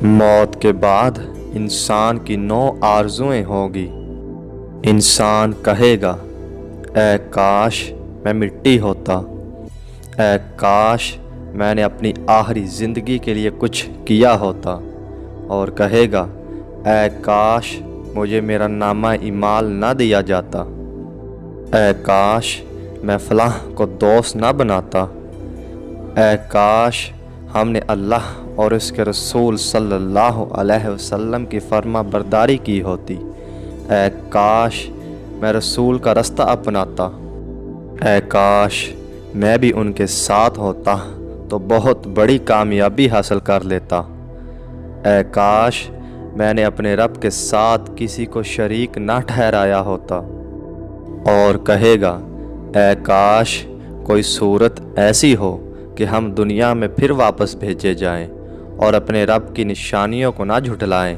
موت کے بعد انسان کی 9 آرزوئیں ہوگی۔ انسان کہے گا، اے کاش میں مٹی ہوتا، اے کاش میں نے اپنی آخری زندگی کے لیے کچھ کیا ہوتا، اور کہے گا، اے کاش مجھے میرا نامہ اعمال نہ دیا جاتا، اے کاش میں فلاں کو دوست نہ بناتا، اے کاش ہم نے اللہ اور اس کے رسول صلی اللہ علیہ وسلم کی فرما برداری کی ہوتی، اے کاش میں رسول کا رستہ اپناتا، اے کاش میں بھی ان کے ساتھ ہوتا تو بہت بڑی کامیابی حاصل کر لیتا، اے کاش میں نے اپنے رب کے ساتھ کسی کو شریک نہ ٹھہرایا ہوتا، اور کہے گا، اے کاش کوئی صورت ایسی ہو کہ ہم دنیا میں پھر واپس بھیجے جائیں اور اپنے رب کی نشانیوں کو نہ جھٹلائیں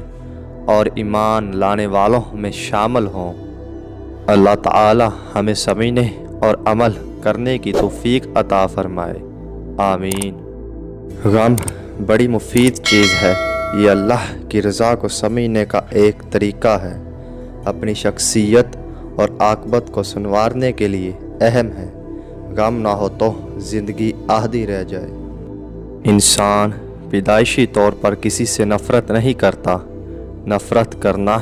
اور ایمان لانے والوں میں شامل ہوں۔ اللہ تعالی ہمیں سمجھنے اور عمل کرنے کی توفیق عطا فرمائے، آمین۔ غم بڑی مفید چیز ہے، یہ اللہ کی رضا کو سمجھنے کا ایک طریقہ ہے، اپنی شخصیت اور عاقبت کو سنوارنے کے لیے اہم ہے۔ غم نہ ہو تو زندگی آدھی رہ جائے۔ انسان پیدائشی طور پر کسی سے نفرت نہیں کرتا، نفرت کرنا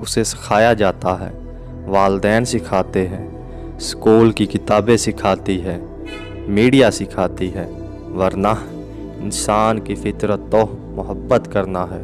اسے سکھایا جاتا ہے، والدین سکھاتے ہیں، اسکول کی کتابیں سکھاتی ہے، میڈیا سکھاتی ہے، ورنہ انسان کی فطرت تو محبت کرنا ہے۔